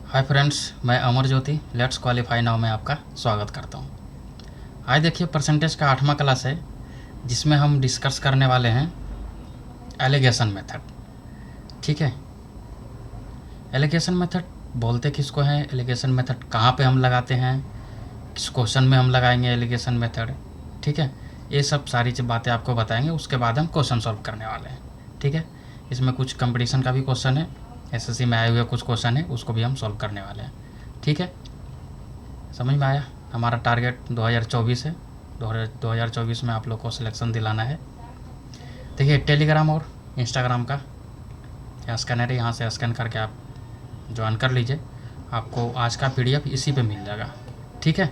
Hi friends, मैं Amar Jyoti let's qualify now में आपका स्वागत करता हूँ। आज देखिए परसेंटेज का 8वां क्लास है जिसमें हम डिस्कस करने वाले हैं एलिगेशन मेथड। ठीक है, एलिगेशन मेथड बोलते किसको हैं, एलिगेशन मेथड कहाँ पे हम लगाते हैं, किस क्वेश्चन में हम लगाएंगे एलिगेशन मेथड। ठीक है, ये सब सारी बातें आपको बताएंगे। उसके बाद हम क्वेश्चन सॉल्व करने वाले हैं। ठीक है, इसमें कुछ कंपटीशन का भी क्वेश्चन है, एसएससी में आए हुए कुछ क्वेश्चन है, उसको भी हम सॉल्व करने वाले हैं। ठीक है, समझ में आया। हमारा टारगेट 2024 है। 2024 में आप लोग को सिलेक्शन दिलाना है। देखिए टेलीग्राम और इंस्टाग्राम का यहाँ स्कैनर है, यहाँ से स्कैन करके आप ज्वाइन कर लीजिए। आपको आज का पीडीएफ इसी पे मिल जाएगा। ठीक है,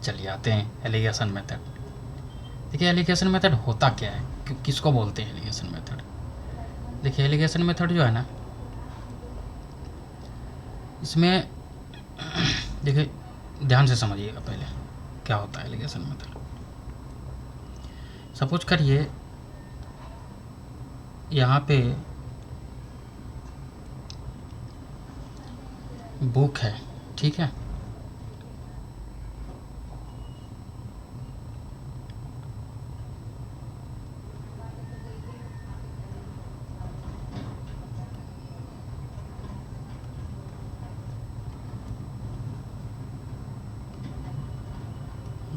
चलिए आते हैं एलिगेशन मेथड। देखिए एलिगेशन मेथड होता क्या है, किसको बोलते हैं एलिगेशन मेथड। देखिए एलिगेशन मेथड जो है ना, इसमें देखिए ध्यान से समझिएगा पहले क्या होता है एलिगेशन मेथड। सपोज करिए यहाँ पे बुक है। ठीक है,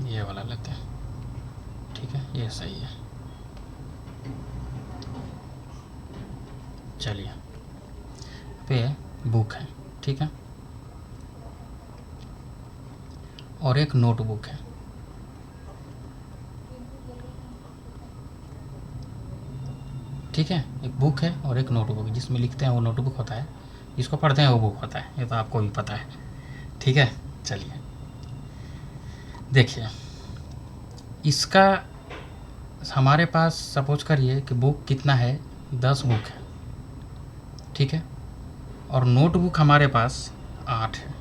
ये वाला लेते हैं। ठीक है, ये सही है। चलिए पे बुक है। ठीक है, और एक नोटबुक है। ठीक है, एक बुक है और एक नोटबुक, जिसमें लिखते हैं वो नोटबुक होता है, जिसको पढ़ते हैं वो बुक होता है। ये तो आपको भी पता है। ठीक है, चलिए देखिए इसका हमारे पास सपोज करिए कि बुक कितना है, 10 बुक है। ठीक है, और नोटबुक हमारे पास 8 है।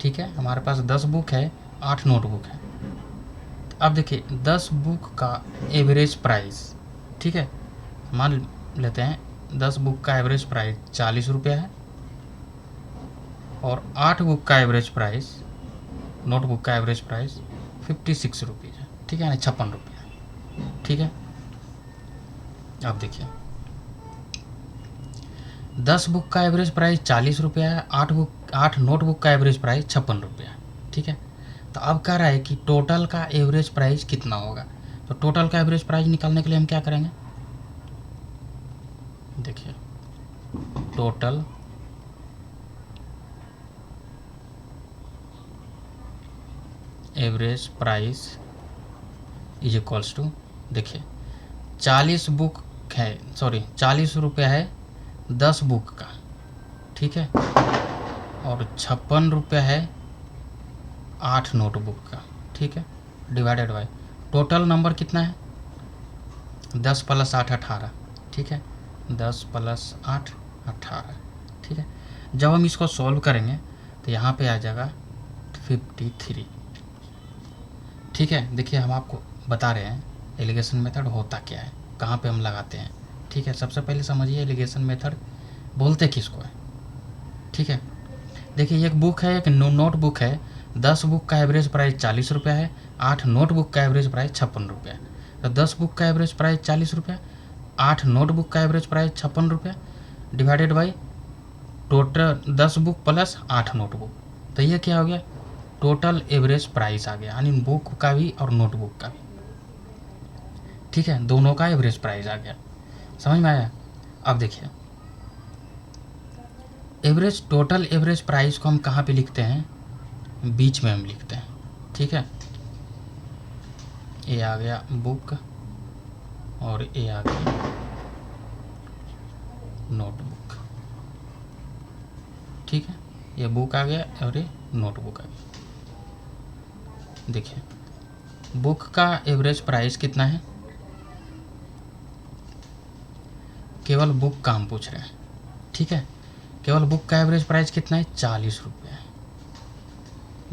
ठीक है, हमारे पास 10 बुक है, 8 नोटबुक है। अब देखिए 10 बुक का एवरेज प्राइस, ठीक है, मान लेते हैं 10 बुक का एवरेज प्राइस 40 रुपया है और 8 बुक का एवरेज प्राइस, नोटबुक का एवरेज प्राइस 56 रुपीज़ है। ठीक है, यानी 56 रुपया। ठीक है, अब देखिए 10 बुक का एवरेज प्राइस 40 रुपया है, 8 नोटबुक का एवरेज प्राइस 56 रुपया है। ठीक है, तो अब कह रहा है कि टोटल का एवरेज प्राइस कितना होगा। तो टोटल का एवरेज प्राइस निकालने के लिए हम क्या करेंगे, देखिए total average price is equals to, देखिए 40 बुक है, सॉरी 40 रुपया है 10 बुक का। ठीक है, और 56 रुपया है 8 नोटबुक का। ठीक है, डिवाइडेड बाय टोटल नंबर कितना है, 10 प्लस 8 18। ठीक है, 10 प्लस 8 18। ठीक है, जब हम इसको सॉल्व करेंगे तो यहाँ पे आ जाएगा 53। ठीक है, देखिए हम आपको बता रहे हैं एलिगेशन मेथड होता क्या है, कहाँ पे हम लगाते हैं। ठीक है, सबसे पहले समझिए एलिगेशन मेथड बोलते किसको है। ठीक है, देखिए एक बुक है, एक नोटबुक है, 10 बुक का एवरेज प्राइस 40 रुपया है, 8 नोटबुक का एवरेज प्राइस 56 रुपया है। तो 10 बुक का एवरेज प्राइस 40 रुपया, 8 नोटबुक का एवरेज प्राइस 56 रुपया, divided by total 10 book plus 8 notebook. तो ये क्या हो गया, टोटल एवरेज प्राइस आ गया, यानी बुक का भी और नोटबुक का भी। ठीक है, दोनों का एवरेज प्राइस आ गया। समझ में आया। अब देखिए एवरेज, टोटल एवरेज प्राइस को हम कहाँ पे लिखते हैं, बीच में हम लिखते हैं। ठीक है, ये आ गया बुक और ये आ गया नोटबुक। ठीक है, ये बुक आ गया और ये नोटबुक आ गया। देखिए बुक का एवरेज प्राइस कितना है, केवल बुक का हम पूछ रहे हैं। ठीक है, केवल बुक का एवरेज प्राइस कितना है, 40 रुपये है।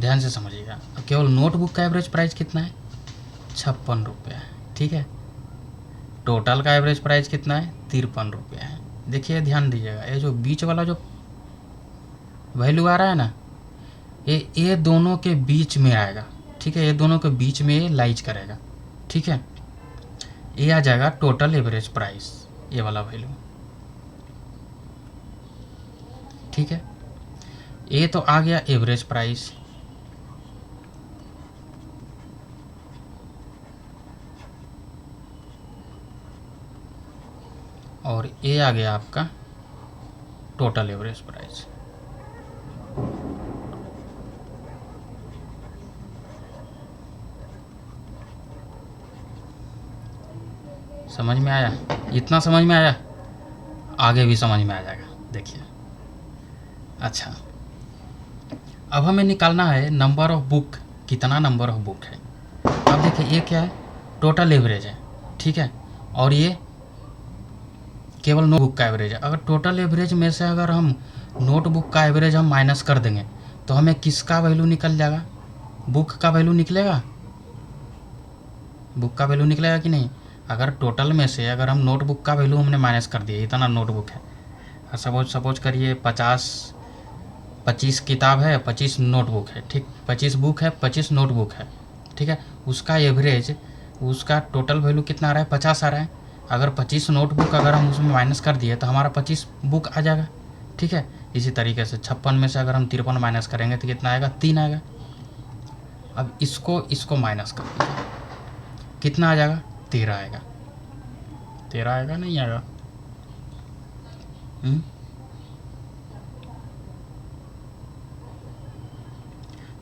ध्यान से समझिएगा। अब केवल नोटबुक का एवरेज प्राइस कितना है, 56 रुपये है। ठीक है, टोटल का एवरेज प्राइस कितना है, 53 रुपये है। देखिए ध्यान दीजिएगा, ये जो बीच वाला जो वैल्यू आ रहा है ना, ये दोनों के बीच में आएगा, ठीक है, ये दोनों के बीच में ये लाइज करेगा, ठीक है। ये आ जाएगा टोटल एवरेज प्राइस, ये वाला वैल्यू, ठीक है। ये तो आ गया एवरेज प्राइस, और ये आ गया आपका टोटल एवरेज प्राइस। समझ में आया? इतना समझ में आया, आगे भी समझ में आ जाएगा, देखिए। अच्छा, अब हमें निकालना है नंबर ऑफ बुक, कितना नंबर ऑफ बुक है। अब देखिए ये क्या है, टोटल एवरेज है, ठीक है, और ये केवल नोटबुक का एवरेज है। अगर टोटल एवरेज में से अगर हम नोटबुक का एवरेज हम माइनस कर देंगे तो हमें किसका वैल्यू निकल जाएगा, बुक का वैल्यू निकलेगा, बुक का वैल्यू निकलेगा कि नहीं। अगर टोटल में से अगर हम नोटबुक का वैल्यू हमने माइनस कर दिया, इतना नोटबुक है, सपोज करिए 25 किताब है, 25 नोटबुक है, ठीक, 25 बुक है, 25 नोटबुक है, ठीक है। उसका एवरेज, उसका टोटल वैल्यू कितना आ रहा है, 50 आ रहा है। अगर 25 नोटबुक अगर हम उसमें माइनस कर दिए तो हमारा 25 बुक आ जाएगा, ठीक है। इसी तरीके से 56 में से अगर हम 53 माइनस करेंगे तो कितना आएगा, 3 आएगा। अब इसको माइनस कर दीजिए, कितना आ जाएगा, 13 आएगा। 13 आएगा, नहीं आएगा?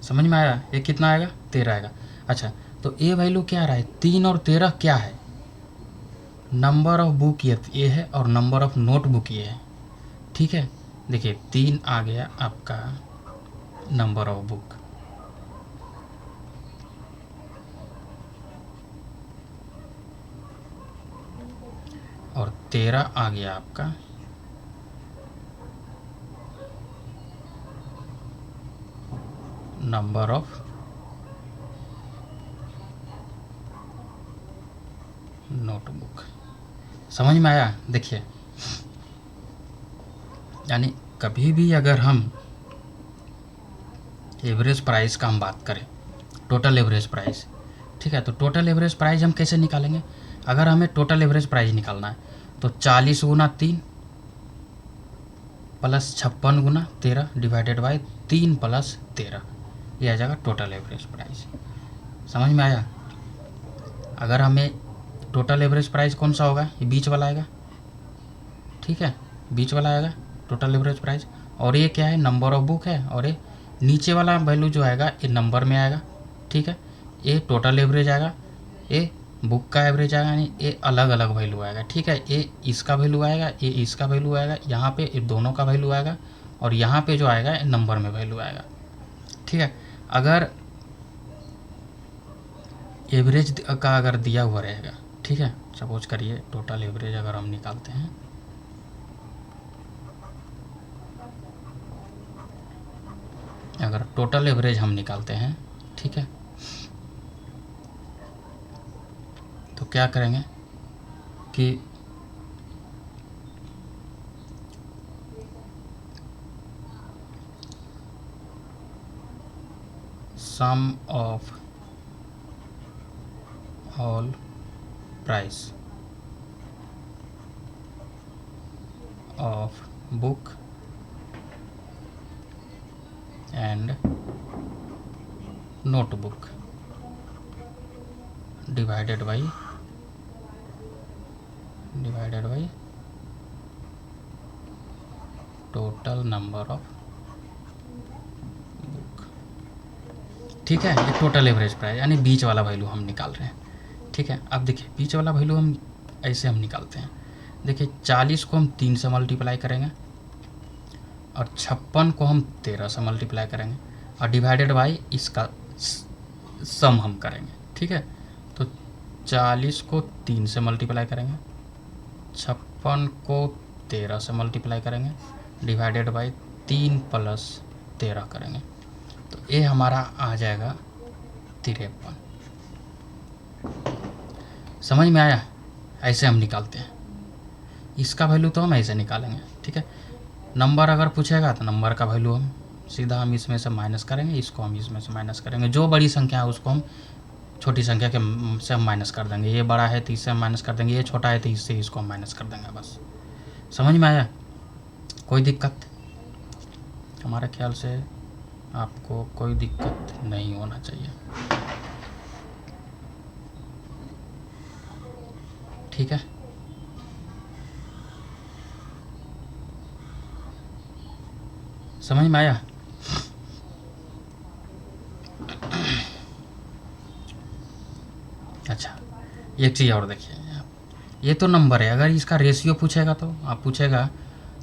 समझ में आया? ये कितना आएगा, 13 आएगा। अच्छा, तो ये वैल्यू क्या आ रहा है, 3 और 13 क्या है, नंबर ऑफ बुक ये है और नंबर ऑफ नोटबुक ये है, ठीक है। देखिए 3 आ गया आपका नंबर ऑफ बुक, और 13 आ गया आपका नंबर ऑफ नोटबुक। समझ में आया? देखिए, यानी कभी भी अगर हम एवरेज प्राइस का हम बात करें, टोटल एवरेज प्राइस, ठीक है, तो टोटल एवरेज प्राइस हम कैसे निकालेंगे। अगर हमें टोटल एवरेज प्राइस निकालना है तो 40 गुना 3 plus 56 Guna 13 divided by 3 plus 13, ये आ जाएगा टोटल एवरेज प्राइस। समझ में आया? अगर हमें टोटल एवरेज प्राइस कौन सा होगा, ये बीच वाला आएगा, ठीक है, बीच वाला आएगा टोटल एवरेज प्राइस। और ये क्या है, नंबर ऑफ बुक है, और ये नीचे वाला वैल्यू जो आएगा ये नंबर में आएगा, ठीक है। ये टोटल एवरेज आएगा, ये बुक का एवरेज आएगा, यानी ये अलग अलग वैल्यू आएगा, ठीक है। ये इसका वैल्यू आएगा, ये इसका वैल्यू आएगा, यहाँ पे ये दोनों का वैल्यू आएगा, और यहाँ पे जो आएगा ये नंबर में वैल्यू आएगा, ठीक है। अगर एवरेज का अगर दिया हुआ रहेगा, ठीक है, सपोज करिए टोटल एवरेज अगर हम निकालते हैं, अगर टोटल एवरेज हम निकालते हैं, ठीक है, तो क्या करेंगे कि sum of all price of book and notebook divided by total number of book, ठीक है। ये टोटल एवरेज प्राइस यानी बीच वाला वैल्यू हम निकाल रहे हैं, ठीक है। अब देखिए बीच वाला वैल्यू हम ऐसे हम निकालते हैं, देखिए 40 को हम 3 से मल्टीप्लाई करेंगे, और 56 को हम 13 से मल्टीप्लाई करेंगे, और डिवाइडेड बाई इसका सम हम करेंगे, ठीक है। तो 40 को 3 से मल्टीप्लाई करेंगे, 56 को 13 से मल्टीप्लाई करेंगे, डिवाइडेड बाई 3 प्लस 13 करेंगे, तो ये हमारा आ जाएगा 53। समझ में आया? ऐसे हम निकालते हैं, इसका वैल्यू तो हम ऐसे निकालेंगे, ठीक है। नंबर अगर पूछेगा तो नंबर का वैल्यू हम सीधा हम इसमें से माइनस करेंगे, इसको हम इसमें से माइनस करेंगे, जो बड़ी संख्या है उसको हम छोटी संख्या के से हम माइनस कर देंगे। ये बड़ा है तो इससे हम माइनस कर देंगे, ये छोटा है तो इससे इसको हम माइनस कर देंगे। बस समझ में आया? कोई दिक्कत? हमारे ख्याल से आपको कोई दिक्कत नहीं होना चाहिए। ठीक है, समझ में आया? अच्छा, एक चीज़ और देखिए, ये तो नंबर है, अगर इसका रेशियो पूछेगा तो आप पूछेगा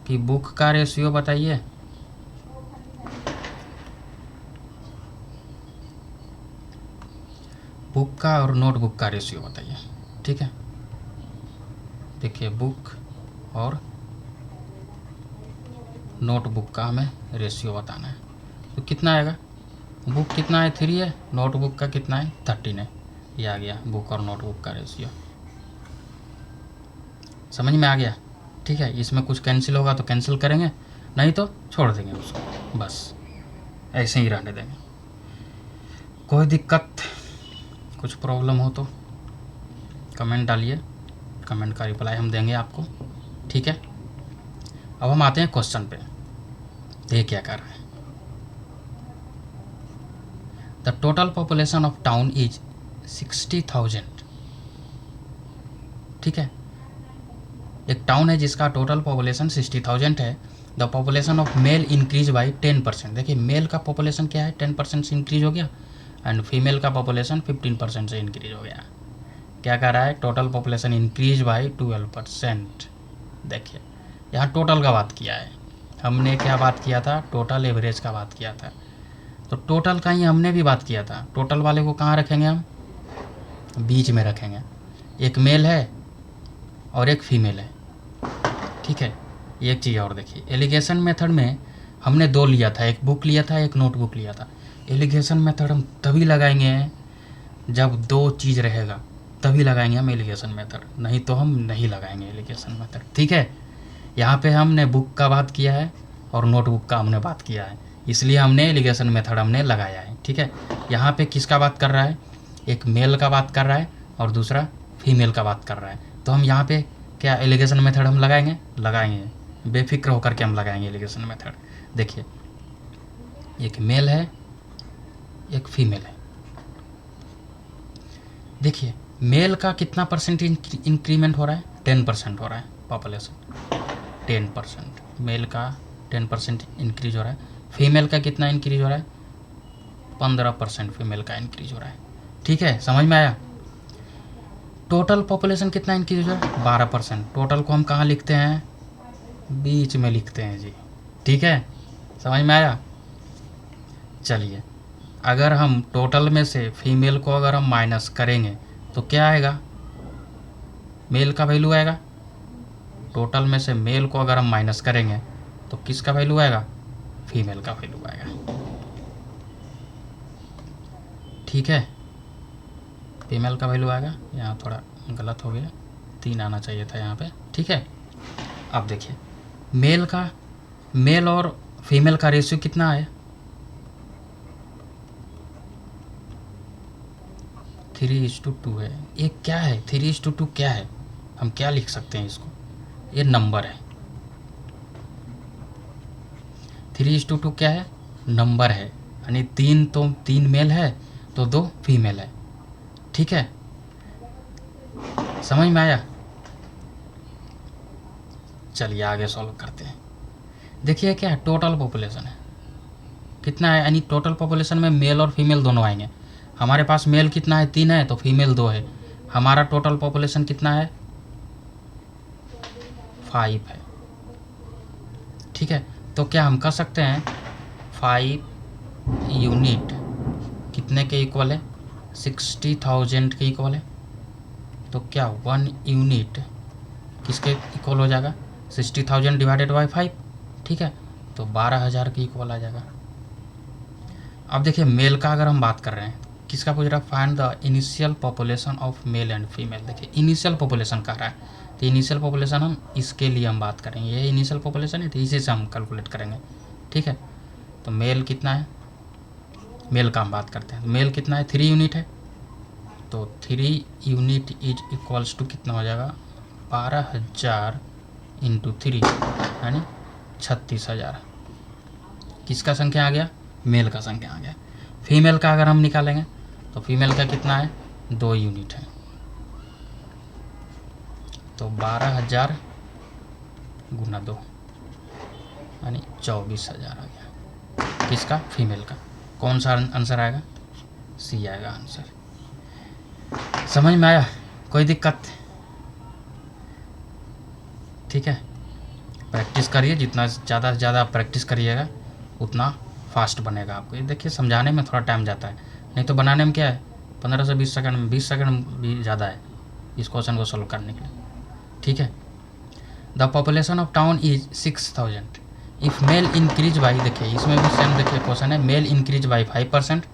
कि बुक का रेशियो बताइए, बुक का और नोटबुक का रेशियो बताइए। ठीक है, देखिए बुक और नोटबुक का हमें रेशियो बताना है, तो कितना आएगा? बुक कितना है 3 है, नोटबुक का कितना है 13 है। ये आ गया बुक और नोटबुक का रेशियो। समझ में आ गया? ठीक है, इसमें कुछ कैंसिल होगा तो कैंसिल करेंगे, नहीं तो छोड़ देंगे उसको, बस ऐसे ही रहने देंगे। कोई दिक्कत, कुछ प्रॉब्लम हो तो कमेंट डालिए, कमेंट का रिप्लाई हम देंगे आपको। ठीक है, अब हम आते हैं क्वेश्चन पे। ये क्या कर रहे हैं? The total population of town is 60,000। ठीक है, एक टाउन है जिसका टोटल पॉपुलेशन 60,000 है। The population of male increase by 10%। देखिए मेल का पॉपुलेशन क्या है, 10% से इंक्रीज हो गया, एंड फीमेल का पॉपुलेशन 15% से इंक्रीज हो गया। क्या कह रहा है? Total population increase by 12%। देखिए यहाँ टोटल का बात किया है, हमने क्या बात किया था? टोटल एवरेज का बात किया था, तो टोटल का ही हमने भी बात किया था। टोटल वाले को कहाँ रखेंगे हम? बीच में रखेंगे। एक मेल है और एक फीमेल है। ठीक है, एक चीज़ और देखिए, एलिगेशन मेथड में हमने 2 लिया था, एक बुक लिया था, एक नोटबुक लिया था। एलिगेशन मेथड हम तभी लगाएंगे जब 2 चीज़ रहेगा, तभी लगाएंगे हम एलिगेशन मेथड, नहीं तो हम नहीं लगाएंगे एलिगेशन मेथड। ठीक है, यहाँ पे हमने बुक का बात किया है और नोटबुक का हमने बात किया है, इसलिए हमने एलिगेशन मेथड हमने लगाया है। ठीक है, यहाँ पे किसका बात कर रहा है? एक मेल का बात कर रहा है और दूसरा फीमेल का बात कर रहा है, तो हम यहाँ पे क्या एलिगेशन मेथड हम लगाएंगे, बेफिक्र होकर के हम लगाएंगे एलिगेशन मेथड। देखिए एक मेल है, एक फीमेल है। देखिए मेल का कितना परसेंट इंक्रीमेंट हो रहा है? 10% हो रहा है पॉपुलेशन, 10%। मेल का 10% इंक्रीज हो रहा है। फीमेल का कितना इंक्रीज हो रहा है? 15% फीमेल का इंक्रीज हो रहा है। ठीक है, समझ में आया? टोटल पॉपुलेशन कितना इंक्रीज हो रहा है? 12%। टोटल को हम कहाँ लिखते हैं? बीच में लिखते हैं जी। ठीक है, समझ में आया? चलिए, अगर हम टोटल में से फीमेल को अगर हम माइनस करेंगे तो क्या आएगा? मेल का वैल्यू आएगा। टोटल में से मेल को अगर हम माइनस करेंगे तो किसका वैल्यू आएगा? फीमेल का वैल्यू आएगा। ठीक है, फीमेल का वैल्यू आएगा। यहाँ थोड़ा गलत हो गया, 3 आना चाहिए था यहाँ पे। ठीक है, अब देखिए मेल और फीमेल का रेशियो कितना है? 3:2 है। ये क्या है? 3:2 क्या है? हम क्या लिख सकते हैं इसको? ये नंबर है। 3:2 क्या है? नंबर है, यानी 3 मेल है तो 2 फीमेल है। ठीक है, समझ में आया? चलिए आगे सॉल्व करते हैं। देखिए क्या है? टोटल पॉपुलेशन है, कितना है? यानी टोटल पॉपुलेशन में मेल और फीमेल दोनों आएंगे। हमारे पास मेल कितना है? 3 है, तो फीमेल 2 है। हमारा टोटल पॉपुलेशन कितना है? 5 है। ठीक है, तो क्या हम कर सकते हैं 5 यूनिट कितने के इक्वल है? 60,000 के इक्वल है। तो क्या 1 यूनिट किसके इक्वल हो जाएगा? 60,000 डिवाइडेड बाई 5। ठीक है, तो 12,000 के इक्वल आ जाएगा। अब देखिए मेल का अगर हम बात कर रहे हैं, किसका पूछ रहा है? Find the initial population of male and female. देखिए इनिशियल पॉपुलेशन कह रहा है, तो इनिशियल पॉपुलेशन हम इसके लिए हम बात करेंगे, ये इनिशियल पॉपुलेशन है तो इसी से हम कैलकुलेट करेंगे, ठीक है। तो मेल कितना है, मेल का हम बात करते हैं। तो मेल कितना है, 3 यूनिट है, तो 3 यूनिट इज इक्वल्स टू कितना हो जाएगा, 12,000 इंटू 3 यानी 36,000। किसका संख्या आ गया, मेल का संख्या आ गया। फीमेल का अगर हम निकालेंगे तो फीमेल का कितना है, 2 यूनिट है, तो 12,000 गुना 2 यानी 24,000 आ गया। किसका, फीमेल का। कौन सा आंसर आएगा, सी आएगा आंसर। समझ में आया, कोई दिक्कत, ठीक है। प्रैक्टिस करिए, जितना ज़्यादा से ज़्यादा प्रैक्टिस करिएगा उतना फास्ट बनेगा आपको। ये देखिए समझाने में थोड़ा टाइम जाता है, नहीं तो बनाने में क्या है 15 से 20 सेकंड में, 20 सेकंड भी ज़्यादा है इस क्वेश्चन को सोल्व करने के लिए, ठीक है। The population of town is 6,000 if male increase by, देखिए इसमें भी सेम देखिए क्वेश्चन है, male increase by 5%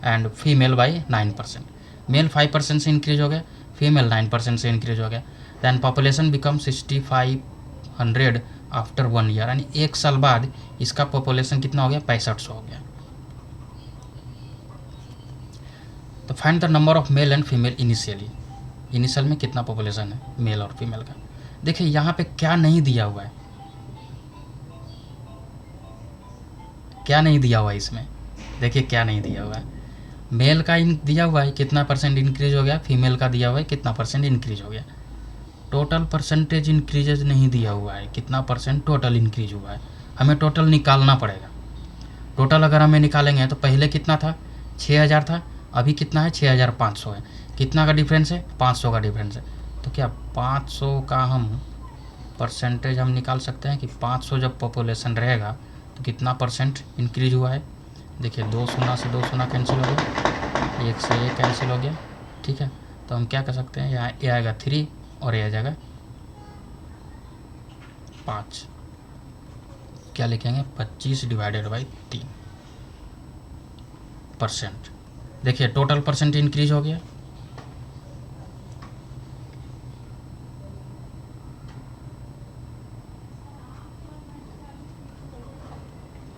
and female by 9%। Male 5% से इंक्रीज हो गया, फीमेल 9% से इंक्रीज हो गया। Then population become 6,500 after 1 year, यानी 1 साल बाद इसका पॉपुलेशन कितना हो गया, 6500 हो गया। तो find the number of male and female initially, initial में कितना पॉपुलेशन है मेल और फीमेल का। देखिए यहाँ पे क्या नहीं दिया हुआ है, क्या नहीं दिया हुआ है इसमें, देखिए क्या नहीं दिया हुआ है। मेल का दिया हुआ है कितना परसेंट इंक्रीज हो गया, फीमेल का दिया हुआ है कितना परसेंट इंक्रीज हो गया। टोटल परसेंटेज इंक्रीजेज नहीं दिया हुआ है, कितना परसेंट टोटल इंक्रीज हुआ है, हमें टोटल निकालना पड़ेगा। टोटल अगर हमें निकालेंगे तो पहले कितना था, 6,000 था, अभी कितना है 6,500 है। कितना का डिफरेंस है, 500 का डिफरेंस है। तो क्या 500 का हम परसेंटेज हम निकाल सकते हैं कि 500 जब पॉपुलेशन रहेगा तो कितना परसेंट इंक्रीज हुआ है। देखिए 2 शून्य से 2 शून्य कैंसिल हो गया, 1 से 1 कैंसिल हो गया, ठीक है। तो हम क्या कर सकते हैं, यहाँ ए आएगा 3 और ये आ जाएगा 5, क्या लिखेंगे 25 डिवाइडेड बाई 3%। देखिए टोटल परसेंट इंक्रीज हो गया,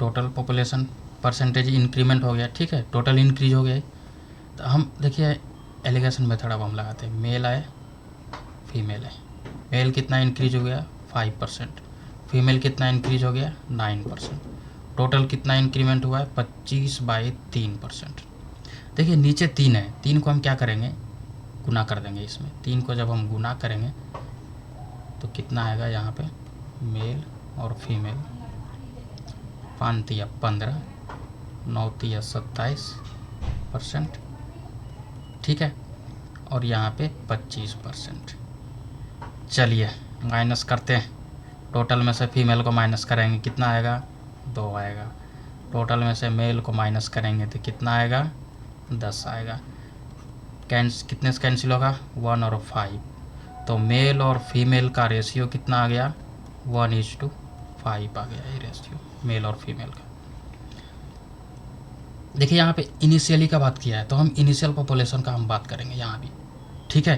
टोटल पॉपुलेशन परसेंटेज इंक्रीमेंट हो गया, ठीक है, टोटल इंक्रीज हो गया। तो हम देखिए एलिगेशन मेथड अब हम लगाते हैं, मेल आए फीमेल है, मेल कितना इंक्रीज हो गया 5%, फीमेल कितना इंक्रीज हो गया 9%, टोटल कितना इंक्रीमेंट हुआ है 25/3%। देखिए नीचे 3 है, 3 को हम क्या करेंगे, गुना कर देंगे इसमें। 3 को जब हम गुना करेंगे तो कितना आएगा यहाँ पे, मेल और फीमेल 5 तिया 15, 9 तिया 27%, ठीक है, और यहाँ पे 25%। चलिए माइनस करते हैं, टोटल में से फीमेल को माइनस करेंगे कितना आएगा 2 आएगा, टोटल में से मेल को माइनस करेंगे तो कितना आएगा 10 आएगा। कितने से कैंसिल होगा 1 और 5, तो मेल और फीमेल का रेशियो कितना आ गया 1:5 आ गया, ये रेशियो मेल और फीमेल का। देखिए यहाँ पे इनिशियली का बात किया है तो हम इनिशियल पॉपुलेशन का हम बात करेंगे यहाँ भी, ठीक है।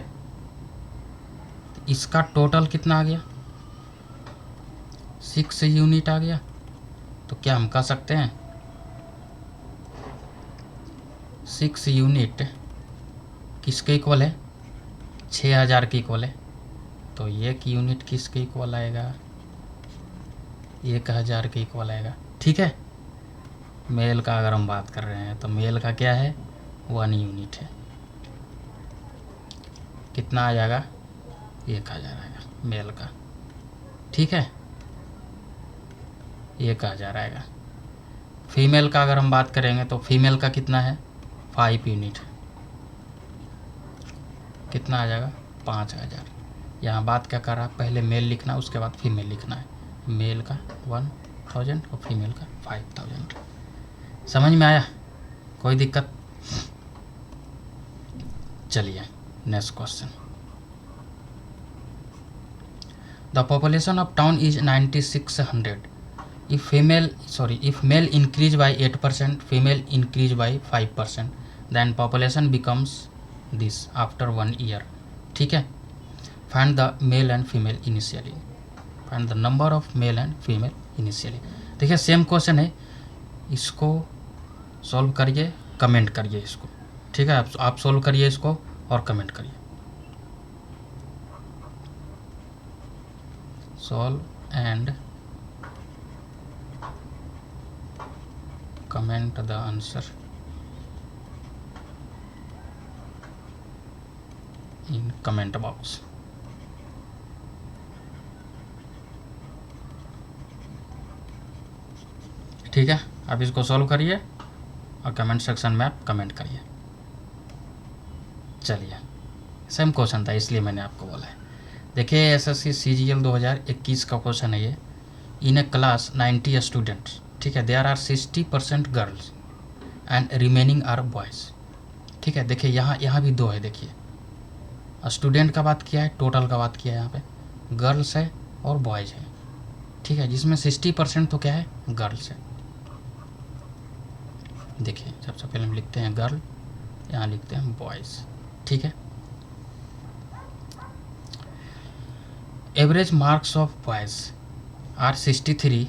तो इसका टोटल कितना आ गया 6 यूनिट आ गया। तो क्या हम कह सकते हैं 6 यूनिट किसके इक्वल है, 6,000 के इक्वल है। तो 1 यूनिट किसके इक्वल आएगा, 1,000 के इक्वल आएगा, ठीक है। मेल का अगर हम बात कर रहे हैं तो मेल का क्या है 1 यूनिट है, कितना आ जाएगा 1,000 आएगा मेल का, ठीक है, 1,000 आएगा। फीमेल का अगर हम बात करेंगे तो फीमेल का कितना है 5 यूनिट, कितना आ जाएगा 5,000। यहाँ बात क्या कर रहा है, पहले मेल लिखना उसके बाद फीमेल लिखना है, मेल का 1,000 और फीमेल का 5,000। समझ में आया, कोई दिक्कत। चलिए next question. The population of town is 9,600 if male increase by 8%, female increase by 5%, then population becomes this after 1 year, ठीक है। Find the male and female initially, find the number of male and female initially. देखिए same question है, इसको solve करिए, comment करिए इसको, ठीक है। आप सॉल्व करिए इसको और कमेंट करिए। Solve and comment the answer in comment box. ठीक है, आप इसको सॉल्व करिए और कमेंट सेक्शन में आप कमेंट करिए। चलिए, सेम क्वेश्चन था इसलिए मैंने आपको बोला है। देखिए एसएससी सीजीएल 2021 का क्वेश्चन है ये। इन ए क्लास 90 स्टूडेंट्स, ठीक है, there are 60% girls and remaining are boys. ठीक है, देखिए यहाँ भी दो है। देखिए स्टूडेंट का बात किया है, टोटल का बात किया है, यहाँ पे गर्ल्स है और बॉयज़ है। ठीक है, जिसमें 60% तो क्या है, गर्ल्स है। देखिए सबसे पहले हम लिखते हैं गर्ल, यहाँ लिखते हैं बॉयज़। ठीक है, average marks of boys are 63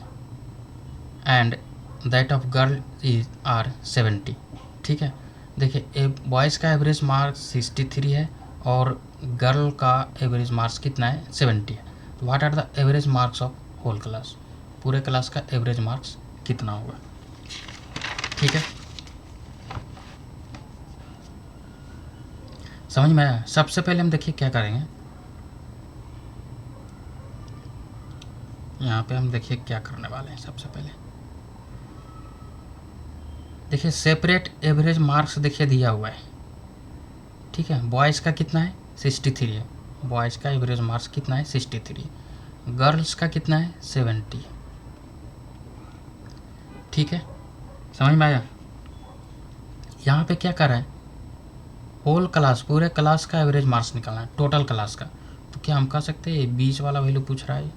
and that of girl are 70। ठीक है, देखिए बॉयज़ का एवरेज मार्क्स 63 है और गर्ल का एवरेज मार्क्स कितना है, 70 है। तो what are the average marks of whole class, पूरे क्लास का एवरेज मार्क्स कितना होगा। ठीक है, समझ में आया। सबसे पहले हम देखिए क्या करेंगे, यहाँ पे हम देखिए क्या करने वाले हैं। सबसे पहले देखिए सेपरेट एवरेज मार्क्स देखिए दिया हुआ है। ठीक है, बॉयज़ का कितना है, 63 है। बॉयज़ का एवरेज मार्क्स कितना है, 63। गर्ल्स का कितना है, 70। ठीक है, समझ में आया। यहाँ पे क्या कर रहा है, होल क्लास, पूरे क्लास का एवरेज मार्क्स निकालना है, टोटल क्लास का। तो क्या हम कह सकते हैं बीच वाला वैल्यू पूछ रहा है।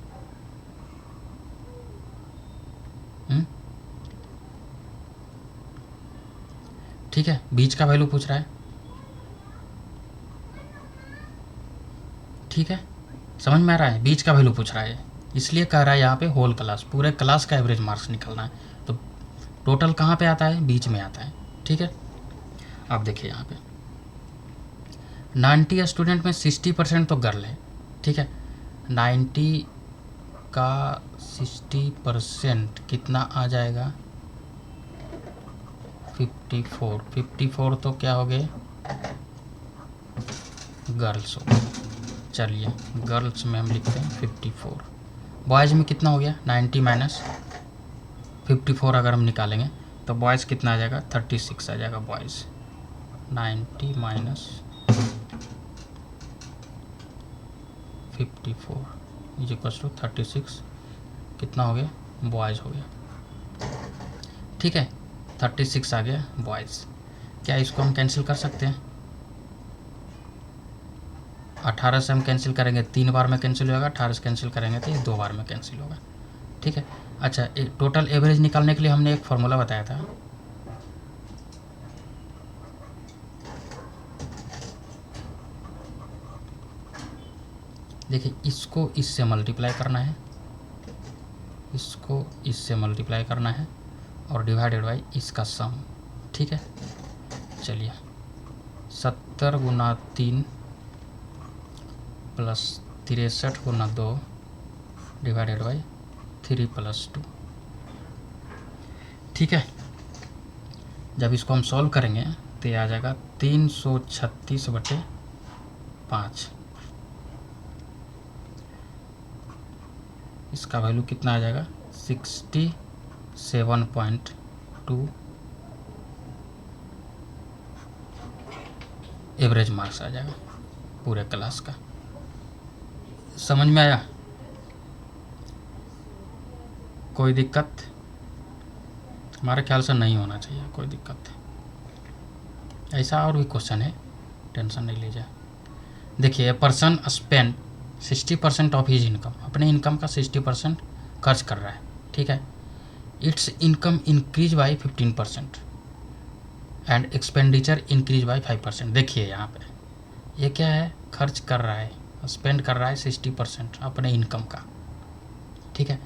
ठीक है, बीच का वैल्यू पूछ रहा है। ठीक है, समझ में आ रहा है, बीच का वैल्यू पूछ रहा है, इसलिए कह रहा है यहाँ पे होल क्लास, पूरे क्लास का एवरेज मार्क्स निकालना है। तो टोटल कहाँ पे आता है, बीच में आता है। ठीक है, अब देखिए यहाँ पे 90 स्टूडेंट में 60% तो गर्ल है। ठीक है, 90 का 60% कितना आ जाएगा, 54। 54 तो क्या हो गए, गर्ल्स हो गए। चलिए गर्ल्स में हम लिखते हैं 54। बॉयज़ में कितना हो गया, 90 माइनस 54 अगर हम निकालेंगे तो बॉयज़ कितना आ जाएगा, 36 आ जाएगा boys. 90 minus 54 is equal to 36, कितना हो गया, बॉयज़ हो गया। ठीक है, 36 आ गया बॉयज़। क्या इसको हम कैंसिल कर सकते हैं, 18 से हम कैंसिल करेंगे, 3 बार में कैंसिल होगा। 18 से कैंसिल करेंगे तो ये 2 बार में कैंसिल होगा। ठीक है, अच्छा टोटल एवरेज निकालने के लिए हमने एक फार्मूला बताया था। देखिए इसको इससे मल्टीप्लाई करना है, इसको इससे मल्टीप्लाई करना है और डिवाइडेड बाई इसका सम। ठीक है, चलिए 70 गुना 3 plus 63 Guna 2 divided by 3 plus 2। ठीक है, जब इसको हम सॉल्व करेंगे तो ये आ जाएगा 336/5। इसका वैल्यू कितना आ जाएगा, 67.2 एवरेज मार्क्स आ जाएगा पूरे क्लास का। समझ में आया, कोई दिक्कत, हमारे ख्याल से नहीं होना चाहिए कोई दिक्कत। ऐसा और भी क्वेश्चन है, टेंशन नहीं लीजिए। देखिए a person spend 60% of his income, अपने इनकम का 60% खर्च कर रहा है। ठीक है, it's income increase by 15% and expenditure increase by 5%। देखिए यहाँ पे ये क्या है, खर्च कर रहा है स्पेंड कर रहा है 60% अपने इनकम का, ठीक है।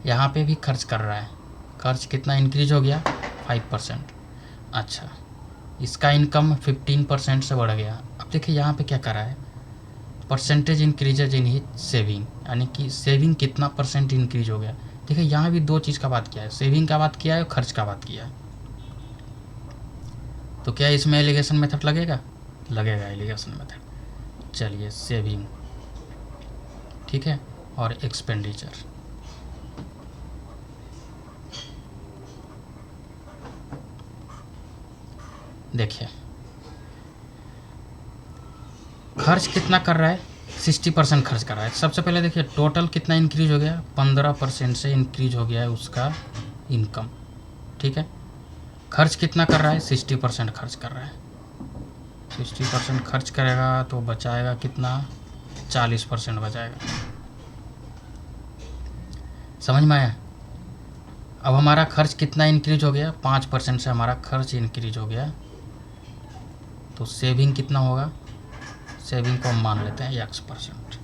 यहाँ पे भी खर्च कर रहा है, खर्च कितना इंक्रीज हो गया 5%। अच्छा, इसका इनकम 15% से बढ़ गया। अब देखिए यहाँ पे क्या कर रहा है, परसेंटेज इंक्रीजेज इन ही सेविंग, यानी कि सेविंग कितना परसेंट इंक्रीज हो गया। देखिए यहाँ भी दो चीज़ का बात किया है, सेविंग का बात किया है और खर्च का बात किया है। तो क्या इसमें एलिगेशन मेथड लगेगा? लगेगा एलिगेशन मेथड। चलिए सेविंग, ठीक है, और एक्सपेंडिचर। देखिए खर्च कितना कर रहा है, 60% खर्च कर रहा है। सबसे पहले देखिए टोटल कितना इंक्रीज हो गया, 15% से इंक्रीज हो गया है उसका इनकम, ठीक है। खर्च कितना कर रहा है, 60% खर्च कर रहा है। 60% खर्च करेगा तो बचाएगा कितना, 40% बचाएगा। समझ में आया? अब हमारा खर्च कितना इंक्रीज हो गया, 5% से हमारा खर्च इंक्रीज हो गया। तो सेविंग कितना होगा, सेविंग को हम मान लेते हैं x%।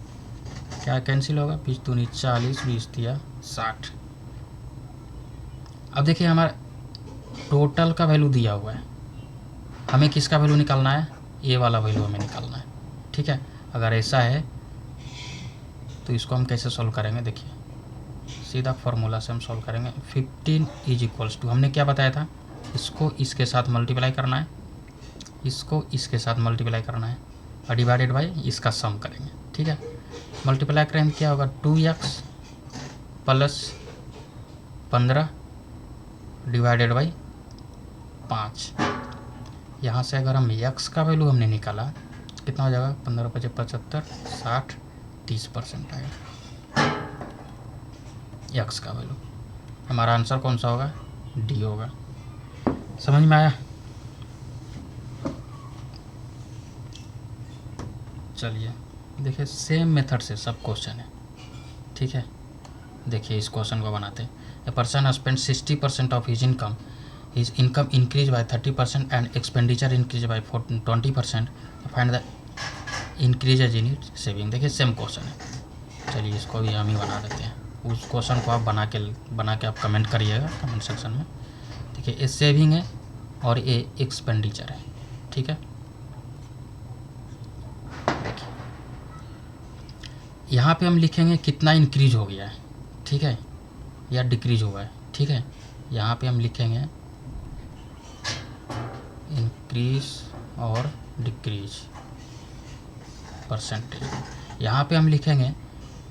क्या कैंसिल होगा, 20 दूनी 40, 20 दिया 60। अब देखिए हमारा टोटल का वैल्यू दिया हुआ है, हमें किसका वैल्यू निकालना है, ये वाला वैल्यू हमें निकालना है, ठीक है। अगर ऐसा है तो इसको हम कैसे सॉल्व करेंगे, देखिए सीधा फार्मूला से हम सॉल्व करेंगे। 15 इज इक्वल्स टू, हमने क्या बताया था, इसको इसके साथ मल्टीप्लाई करना है, इसको इसके साथ मल्टीप्लाई करना है और डिवाइडेड बाई इसका सम करेंगे, ठीक है। मल्टीप्लाई करेंगे क्या होगा, 2x प्लस 15 डिवाइडेड बाई 5। यहाँ से अगर हम x का वैल्यू हमने निकाला कितना हो जाएगा, 15 × 5 = 75, 60, 30% आएगा x का वैल्यू। हमारा आंसर कौन सा होगा, डी होगा। समझ में आया? चलिए देखिए सेम मेथड से सब क्वेश्चन है, ठीक है। देखिए इस क्वेश्चन को बनाते हैं। A person spend 60% of his income increase by 30% and expenditure increase by 20%, find the increases in it saving. देखिए सेम क्वेश्चन है। चलिए इसको भी हम ही बना देते हैं। उस क्वेश्चन को आप बना के आप कमेंट करिएगा कमेंट सेक्शन में। देखिए ये सेविंग है और ये एक्सपेंडिचर है, ठीक है। देखिए यहाँ पे हम लिखेंगे कितना इंक्रीज हो गया है, ठीक है, या डिक्रीज हुआ है, ठीक है। यहाँ पे हम लिखेंगे इंक्रीज और डिक्रीज परसेंटेज। यहाँ पे हम लिखेंगे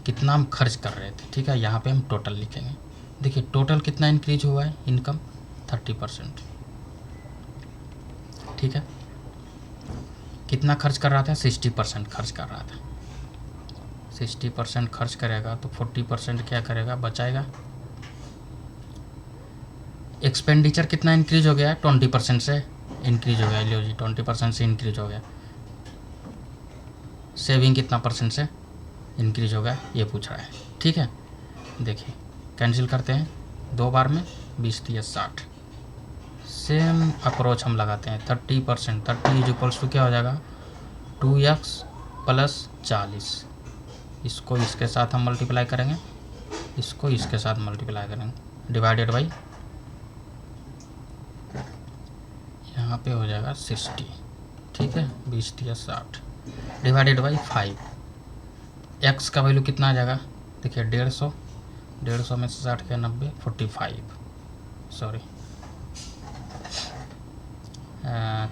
कितना हम खर्च कर रहे थे, ठीक है। यहाँ पे हम टोटल लिखेंगे। देखिए टोटल कितना इंक्रीज हुआ है, इनकम 30%, ठीक है। कितना खर्च कर रहा था, 60% खर्च कर रहा था। 60% खर्च करेगा तो 40% क्या करेगा, बचाएगा। एक्सपेंडिचर कितना इंक्रीज हो गया है, 20% से इंक्रीज हो गया, लो जी 20% से इंक्रीज हो गया। सेविंग कितना परसेंट से इंक्रीज हो गया, ये पूछ रहा है, ठीक है। देखिए कैंसिल करते हैं, 2 बार में 20 दिया 60। सेम अप्रोच हम लगाते हैं, 30%, 30 इज इक्वल्स टू क्या हो जाएगा, 2x प्लस 40। इसको इसके साथ हम मल्टीप्लाई करेंगे, इसको इसके साथ मल्टीप्लाई करेंगे, डिवाइडेड बाई यहाँ पे हो जाएगा 60, ठीक है। 20 दिया 60 डिवाइडेड बाई 5। x का वैल्यू कितना आ जाएगा, देखिए 150 में से 60 के 90, 45, सॉरी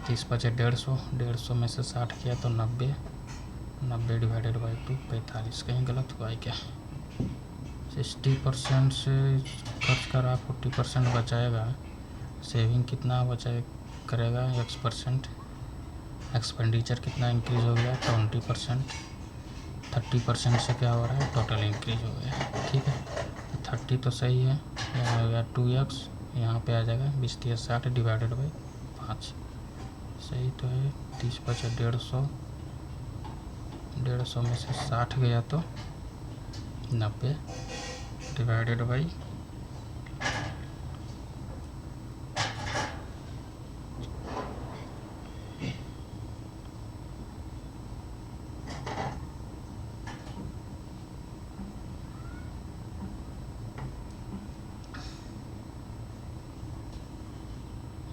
30 बचे 150 में से 60 किया तो 90 डिवाइडेड बाई 2 45। कहीं गलत हुआ है क्या, 60% से खर्च करा, 40% बचाएगा। सेविंग कितना बचाए करेगा, x%। एक्सपेंडिचर कितना इंक्रीज हो गया, 20%। 30% से क्या हो रहा है, टोटल इंक्रीज हो गया, ठीक है। 30 तो सही है, यहाँ हो गया 2x, यहाँ पे आ जाएगा 20 दिया 60 डिवाइडेड बाई 5, सही तो है। 30 बचे 150 में से 60 गया तो 90 डिवाइडेड बाई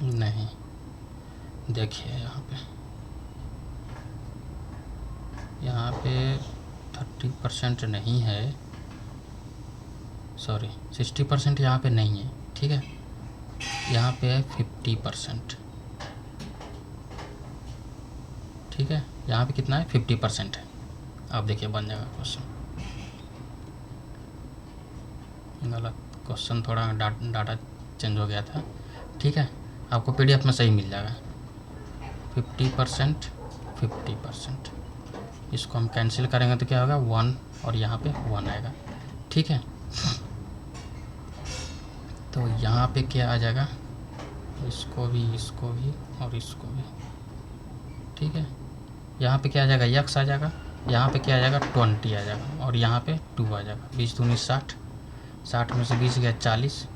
नहीं, देखिए यहाँ पे 30% नहीं है, सॉरी 60% यहाँ पे नहीं है, ठीक है, यहाँ पे है 50%, ठीक है, यहाँ पे कितना है 50% है। अब देखिए बन जाएगा क्वेश्चन, गलत क्वेश्चन, थोड़ा डाटा चेंज हो गया था, ठीक है, आपको पीडीएफ में सही मिल जाएगा। 50%, 50%, इसको हम कैंसिल करेंगे तो क्या होगा 1 और यहाँ पे 1 आएगा, ठीक है। तो यहाँ पे क्या आ जाएगा, इसको भी और इसको भी, ठीक है। यहाँ पे क्या आ जाएगा x आ जाएगा, यहाँ पे क्या आ जाएगा 20 आ जाएगा और यहाँ पे 2 आ जाएगा। 20 दूनी 60, 60 में से 20 गया 40,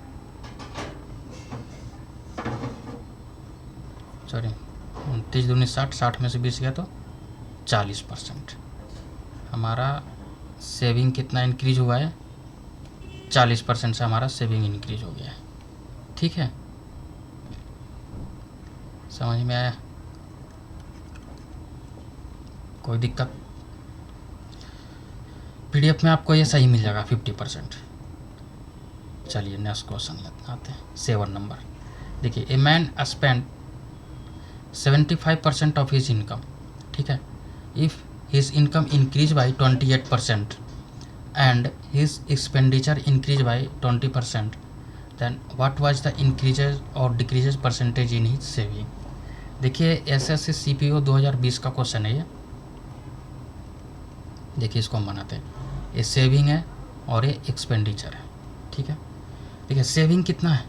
सॉरी 29 दूनी 60, 60 में से 20 गया तो 40%। हमारा सेविंग कितना इंक्रीज हुआ है, 40% से हमारा सेविंग इंक्रीज हो गया है, ठीक है। समझ में आया, कोई दिक्कत? पीडीएफ में आपको ये सही मिल जाएगा 50%। चलिए नेक्स्ट क्वेश्चन आते हैं, 7 नंबर। देखिए, a man spend 75% of his income, ठीक है, if his income increase by 28% and his expenditure increase by 20%, then what was the increases और decreases percentage in his saving. देखिए एसएससी सीपीओ 2020 का question है ये। देखिए इसको हम बनाते हैं, ये सेविंग है और ये एक्सपेंडिचर है, ठीक है। देखिए सेविंग कितना है,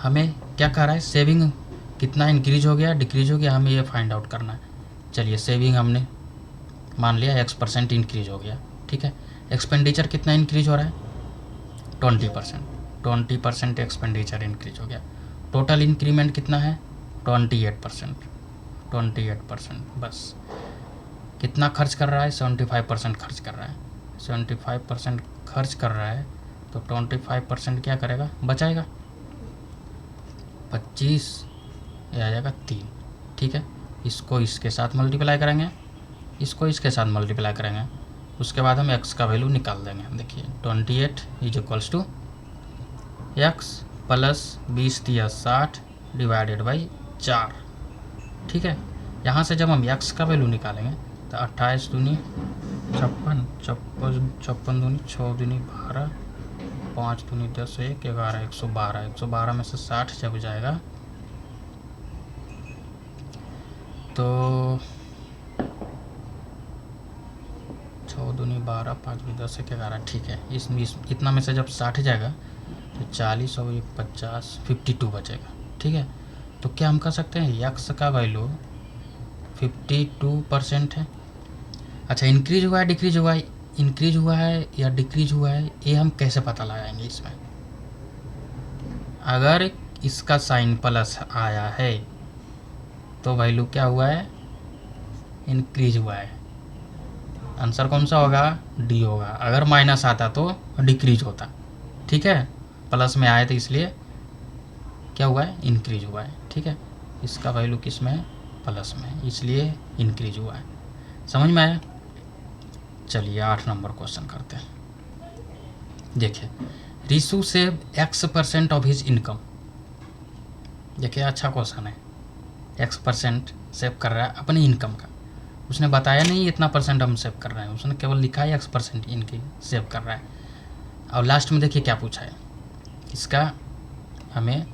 हमें क्या कर रहा है, सेविंग कितना इंक्रीज हो गया डिक्रीज हो गया, हमें ये फाइंड आउट करना है। चलिए सेविंग हमने मान लिया X% इंक्रीज हो गया, ठीक है। एक्सपेंडिचर कितना इंक्रीज हो रहा है 20% एक्सपेंडिचर इंक्रीज हो गया। टोटल इंक्रीमेंट कितना है 28%। बस कितना खर्च कर रहा है 75% खर्च कर रहा है, 75% खर्च कर रहा है तो 25% क्या करेगा, बचाएगा 25, ये आ जाएगा 3, ठीक है। इसको इसके साथ मल्टीप्लाई करेंगे, इसको इसके साथ मल्टीप्लाई करेंगे, उसके बाद हम x का वैल्यू निकाल देंगे। देखिए 28 is equals to x plus 20 दिया 60 डिवाइडेड बाई 4, ठीक है। यहाँ से जब हम x का वैल्यू निकालेंगे तो 28 दूनी 56, 56 दूनी 6 दूनी 12, 5 दूनी 10, 1 11, 112, 112 में से 60 जब जाएगा तो 6 दूनी 12, 5 दूनी 10, 1 11, ठीक है। इस इतना में से जब 60 जाएगा तो 40 और 50, 52 बचेगा, ठीक है। तो क्या हम कर सकते हैं, x का वैल्यू 52% है। अच्छा इंक्रीज हुआ है डिक्रीज हुआ है, इंक्रीज हुआ है या डिक्रीज हुआ है, ये हम कैसे पता लगाएंगे इसमें। अगर इसका साइन प्लस आया है तो वैल्यू क्या हुआ है, इंक्रीज हुआ है। आंसर कौन सा होगा, डी होगा। अगर माइनस आता तो डिक्रीज होता, ठीक है। प्लस में आए तो इसलिए क्या हुआ है, इंक्रीज हुआ है, ठीक है। इसका वैल्यू किस में है, प्लस में, इसलिए इंक्रीज हुआ है। समझ में आया। चलिए 8 नंबर क्वेश्चन करते हैं। देखिए Rishu save X% of his income. देखिए अच्छा क्वेश्चन है, X% सेव कर रहा है अपनी इनकम का, उसने बताया नहीं इतना परसेंट हम सेव कर रहे हैं, उसने केवल लिखा है X% इनकी सेव कर रहा है। और लास्ट में देखिए क्या पूछा है, इसका हमें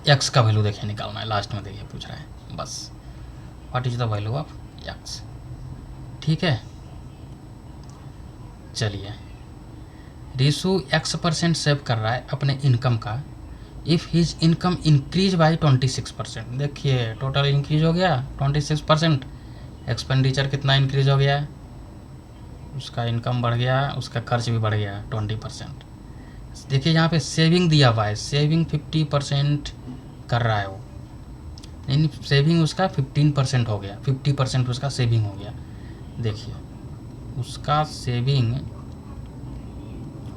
x का वैल्यू देखिए निकालना है, लास्ट में देखिए पूछ रहा है बस, what is the value of x, ठीक है। चलिए रिशु X% सेव कर रहा है अपने इनकम का, if his income increase by 26%। देखिए टोटल इंक्रीज हो गया 26%, एक्सपेंडिचर कितना इंक्रीज हो गया, उसका इनकम बढ़ गया, उसका खर्च भी बढ़ गया 20%। देखिए यहाँ पे सेविंग दिया हुआ है, सेविंग 50% कर रहा है वो, नहीं सेविंग उसका 15% हो गया, 50% उसका सेविंग हो गया। देखिए उसका सेविंग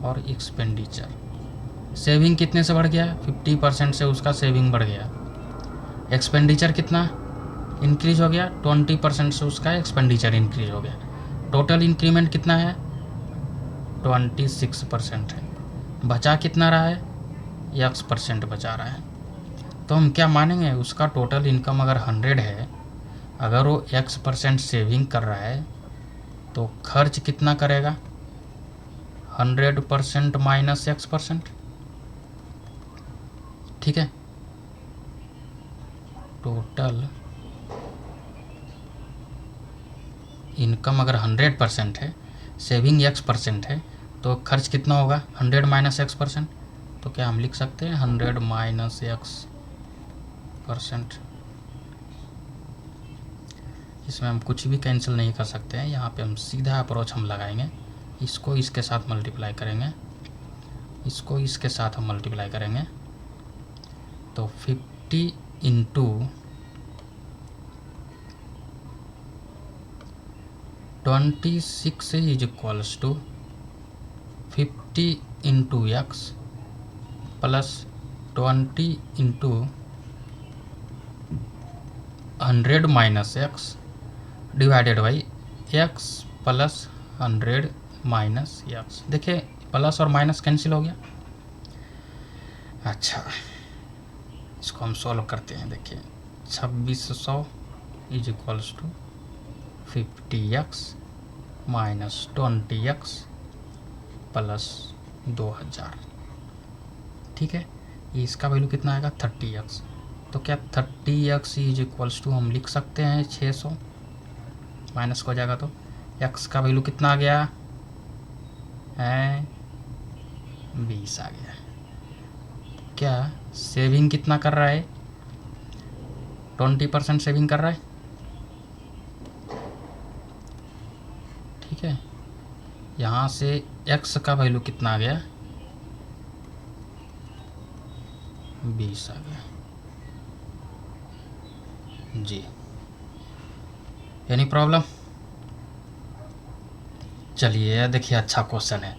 और एक्सपेंडिचर। सेविंग कितने से बढ़ गया? 50% से उसका सेविंग बढ़ गया। एक्सपेंडिचर कितना इंक्रीज हो गया? 20% से उसका एक्सपेंडिचर इंक्रीज हो गया। टोटल इंक्रीमेंट कितना है? 26% है। बचा कितना रहा है? x% बचा रहा है। तो हम क्या मानेंगे? उसका टोटल इनकम अगर 100 है, अगर वो x% सेविंग कर रहा है तो खर्च कितना करेगा? 100% माइनस x%। ठीक है, टोटल इनकम अगर 100% है, सेविंग x% है, तो खर्च कितना होगा? 100 माइनस x%। तो क्या हम लिख सकते हैं 100 माइनस x%? इसमें हम कुछ भी कैंसिल नहीं कर सकते हैं। यहाँ पे हम सीधा अप्रोच हम लगाएंगे। इसको इसके साथ मल्टीप्लाई करेंगे, इसको इसके साथ हम मल्टीप्लाई करेंगे। तो 50 into 26 is equals to 50 into x plus 20 into 100 minus x divided by x plus 100 minus x. देखिए प्लस और माइनस कैंसिल हो गया। अच्छा, इसको हम सॉल्व करते हैं। देखिए 2600 is equals to 50x minus 20x plus 2000। ठीक है, इसका वैल्यू कितना आएगा? 30x। तो क्या 30x इज इक्वल्स टू हम लिख सकते हैं 600, माइनस हो जाएगा तो x का वैल्यू कितना आ गया है? 20 आ गया। क्या सेविंग कितना कर रहा है? 20% सेविंग कर रहा है। ठीक है, यहाँ से x का वैल्यू कितना आ गया? 20 आ गया जी। Any problem? चलिए देखिए, अच्छा क्वेश्चन है।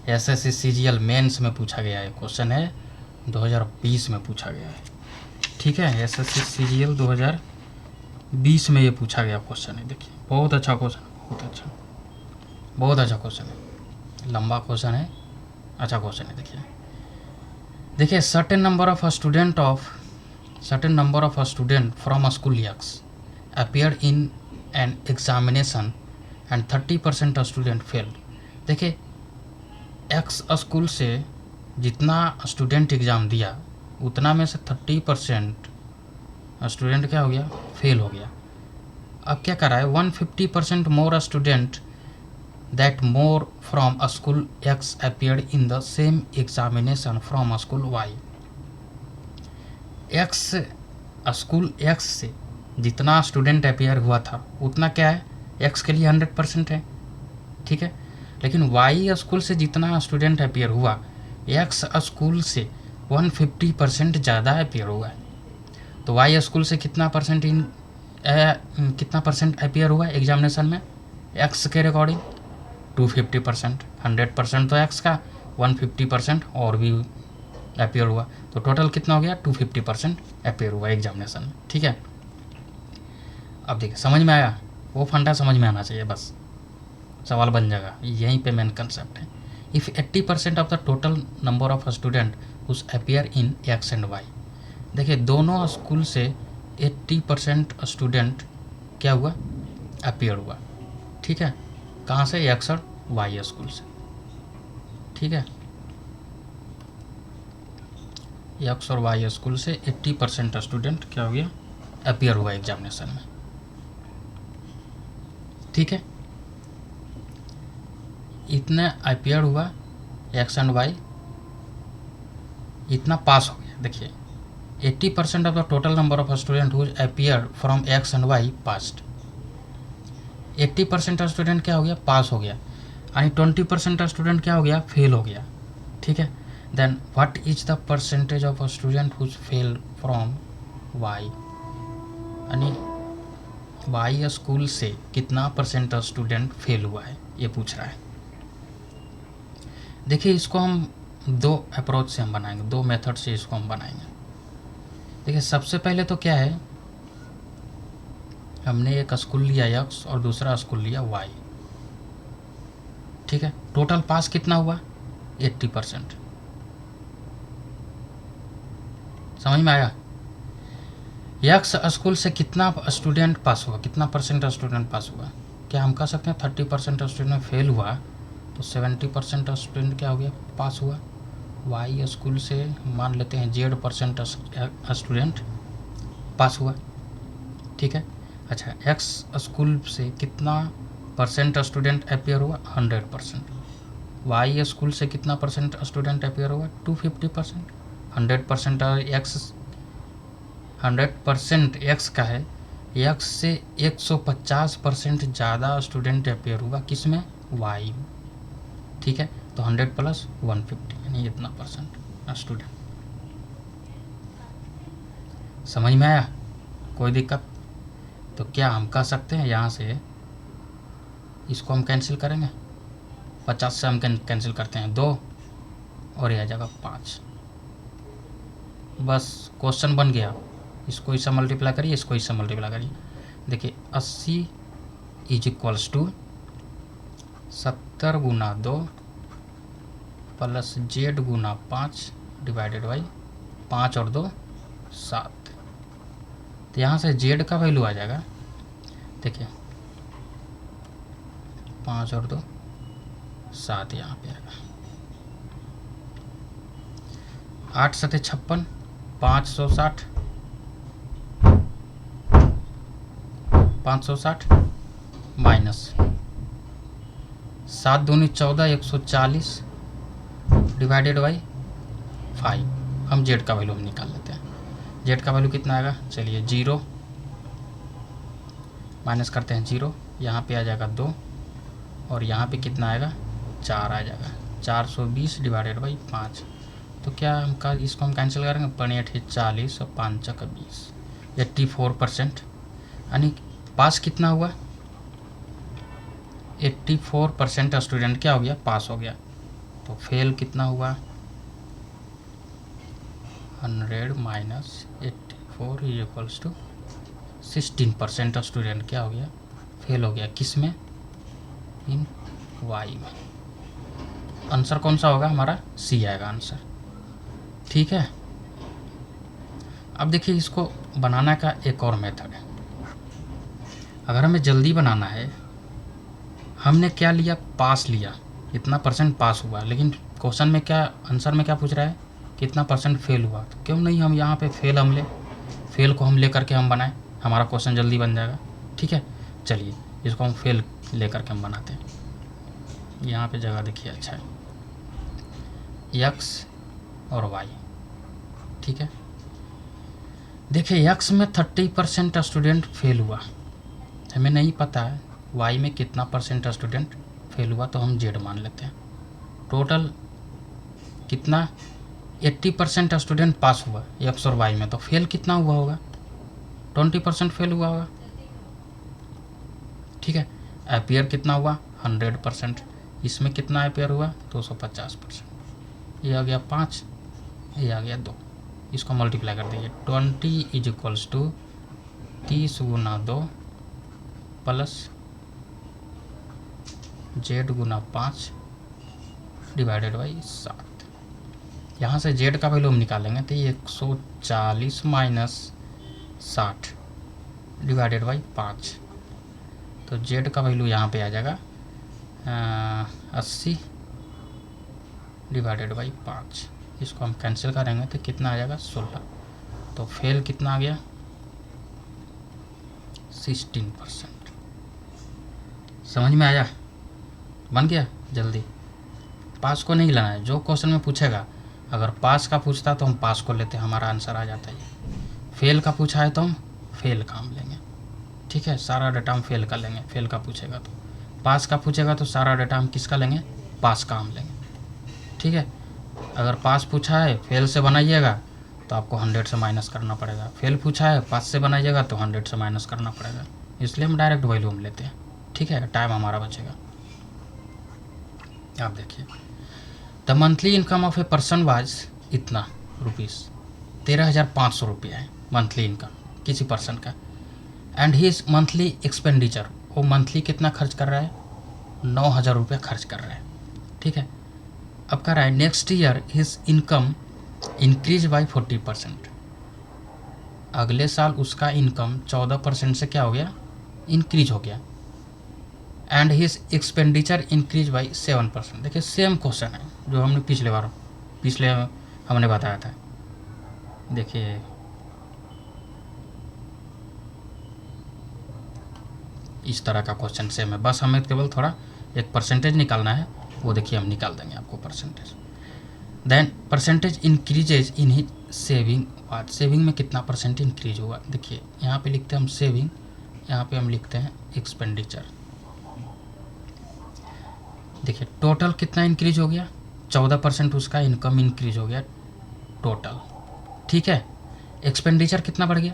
एसएससी सीजीएल मेंस में पूछा गया है क्वेश्चन है, 2020 में पूछा गया है। ठीक है, एसएससी सीजीएल 2020 में ये पूछा गया क्वेश्चन है। देखिए बहुत अच्छा क्वेश्चन, बहुत अच्छा क्वेश्चन है। लंबा क्वेश्चन है, अच्छा क्वेश्चन है। देखिए certain number of student from school X appeared in an examination and 30% student failed. देखिए एक्स स्कूल से जितना स्टूडेंट एग्ज़ाम दिया उतना में से 30% स्टूडेंट क्या हो गया? फेल हो गया। अब क्या कर रहा है? 150% more student that more from school X appeared in the same examination from school Y. X school X से जितना स्टूडेंट अपेयर हुआ था उतना क्या है? एक्स के लिए 100% है। ठीक है, लेकिन वाई स्कूल से जितना स्टूडेंट अपेयर हुआ, एक्स स्कूल से 150% ज़्यादा अपेयर हुआ है। तो वाई स्कूल से कितना परसेंट अपेयर हुआ एग्जामिनेशन में? एक्स के रिकॉर्डिंग 250%। 100% तो एक्स का, 150% और भी अपेयर हुआ, तो टोटल कितना हो गया? 250% अपेयर हुआ एग्जामिनेशन में। ठीक है, अब देखिए समझ में आया? वो फंडा समझ में आना चाहिए, बस सवाल बन जाएगा। यहीं पे मेन कंसेप्ट है। If 80% of the total number of student whose appear in X and Y. देखिए दोनों स्कूल से 80% स्टूडेंट क्या हुआ? अपेयर हुआ। ठीक है, कहाँ से? एक्स और वाई स्कूल से। ठीक है, एक्स और वाई स्कूल से 80% स्टूडेंट क्या हो गया? अपेयर हुआ एग्जामिनेशन में। ठीक है, इतना अपेयर हुआ एक्स एंड वाई, इतना पास हो गया। देखिए 80% of the total number of student whose appear from X and Y passed. 80% student क्या हो गया? पास हो गया। यानी 20% स्टूडेंट क्या हो गया? फेल हो गया। ठीक है, then what is the percentage of student whose fail from Y. यानी वाई स्कूल से कितना % स्टूडेंट फेल हुआ है, ये पूछ रहा है। देखिए इसको हम दो अप्रोच से हम बनाएंगे, दो मेथड से इसको हम बनाएंगे। देखिए सबसे पहले तो क्या है, हमने एक स्कूल लिया x और दूसरा स्कूल लिया y, ठीक है। टोटल पास कितना हुआ 80%, समझ में आया। x स्कूल से कितना स्टूडेंट पास हुआ, कितना परसेंट स्टूडेंट पास हुआ, क्या हम कह सकते हैं 30% स्टूडेंट फेल हुआ तो 70% स्टूडेंट क्या हो गया पास हुआ। y स्कूल से मान लेते हैं z% स्टूडेंट पास हुआ, ठीक है। अच्छा x स्कूल से कितना परसेंट स्टूडेंट अपेयर हुआ 100%, y स्कूल से कितना परसेंट स्टूडेंट अपेयर हुआ 250%। 100% x 100% x का है, x से 150% ज़्यादा स्टूडेंट अपेयर हुआ किस में y में, ठीक है। तो 100 प्लस 150 यानी इतना परसेंट स्टूडेंट, समझ में आया, कोई दिक्कत। तो क्या हम कह सकते हैं यहाँ से इसको हम कैंसिल करेंगे, 50 से हम कैंसिल करते हैं 2 और यह आ जाएगा 5, बस क्वेश्चन बन गया। इसको इससे मल्टीप्लाई करिए, इसको इससे मल्टीप्लाई करिए। देखिए 80 इज इक्वल्स टू 70 गुना 2 प्लस z गुना 5 डिवाइडेड बाई 5 और 2 7। तो यहाँ से z का वैल्यू आ जाएगा, देखिए 5 और 2 7 यहाँ पे आएगा। 8 सते 56, 560 माइनस 7 दूनी 14 140 डिवाइडेड बाई 5। हम जेड का वैल्यू हम निकाल लेते हैं। जेड का वैल्यू कितना आएगा, चलिए 0 माइनस करते हैं 0, यहाँ पे आ जाएगा 2 और यहाँ पे कितना आएगा 4 आ जाएगा। 420 डिवाइडेड बाई 5। तो क्या हम इसको हम कैंसिल करेंगे, 5 40 और 5 का 20, 84%। यानी पास कितना हुआ 84% स्टूडेंट क्या हो गया पास हो गया। तो फेल कितना हुआ 100 minus 84 is equals to 16% student क्या हो गया फेल हो गया, किस में इन वाई में। आंसर कौन सा होगा हमारा, सी आएगा आंसर, ठीक है। अब देखिए इसको बनाने का एक और मेथड है। अगर हमें जल्दी बनाना है, हमने क्या लिया पास लिया, इतना परसेंट पास हुआ, लेकिन क्वेश्चन में क्या आंसर में क्या पूछ रहा है कितना परसेंट फेल हुआ। तो क्यों नहीं हम यहाँ पे फेल को हम ले करके हम बनाएं, हमारा क्वेश्चन जल्दी बन जाएगा, ठीक है। चलिए इसको हम फेल ले करके हम बनाते हैं। यहाँ पे जगह देखिए, अच्छा है एक्स और वाई, ठीक है। देखिए एक्स में 30% स्टूडेंट फेल हुआ, हमें नहीं पता है वाई में कितना परसेंट स्टूडेंट फेल हुआ, तो हम जेड मान लेते हैं। टोटल कितना 80% स्टूडेंट पास हुआ एक्स और वाई में, तो फेल कितना हुआ होगा 20% फेल हुआ होगा, ठीक है। अपेयर कितना हुआ 100%, इसमें कितना अपेयर हुआ 250%। ये आ गया 5, ये आ गया 2, इसको मल्टीप्लाई कर दीजिए। 20 इज इक्वल्स टू 30 गुना 2 प्लस जेड गुना 5 डिवाइडेड बाई 7। यहाँ से जेड का वैल्यू हम निकालेंगे तो 140 माइनस 60 डिवाइडेड बाई 5। तो जेड का वैल्यू यहाँ पे आ जाएगा 80 डिवाइडेड बाई 5। इसको हम कैंसिल करेंगे तो कितना आ जाएगा 16। तो फेल कितना आ गया 16%। समझ में आया, बन गया जल्दी। पास को नहीं लाना है, जो क्वेश्चन में पूछेगा अगर पास का पूछता तो हम पास को लेते, हमारा आंसर आ जाता है। फेल का पूछा है तो हम फेल का हम लेंगे, ठीक है। सारा डाटा हम फेल का लेंगे, फेल का पूछेगा तो। पास का पूछेगा तो सारा डाटा हम किसका लेंगे, पास का हम लेंगे, ठीक है। अगर पास पूछा है फेल से बनाइएगा तो आपको 100 से माइनस करना पड़ेगा, फेल पूछा है पास से बनाइएगा तो 100 से माइनस करना पड़ेगा, इसलिए हम डायरेक्ट वैल्यू हम लेते हैं, ठीक है। टाइम हमारा बचेगा। आप देखिए the monthly income of a person was इतना रुपीज़ 13,500 रुपया है मंथली इनकम किसी पर्सन का। एंड हिज मंथली एक्सपेंडिचर, वो मंथली कितना खर्च कर रहा है, 9,000 रुपया खर्च कर रहा है। ठीक है, अब कह रहा है next year his income increase by 40%। अगले साल उसका इनकम 14% से क्या हो गया, इंक्रीज हो गया। And his expenditure increase by 7%। देखिए सेम क्वेश्चन है जो हमने पिछले हमने बताया था। देखिए इस तरह का क्वेश्चन सेम है, बस हमें केवल थोड़ा एक परसेंटेज निकालना है, वो देखिए हम निकाल देंगे आपको percentage. Then percentage increases in his saving what, saving में कितना परसेंट इंक्रीज हुआ। देखिए यहाँ पे लिखते हैं हम सेविंग, यहाँ पे हम लिखते हैं एक्सपेंडिचर। देखिए टोटल कितना इंक्रीज हो गया, 14% उसका इनकम इंक्रीज हो गया टोटल। ठीक है, एक्सपेंडिचर कितना बढ़ गया,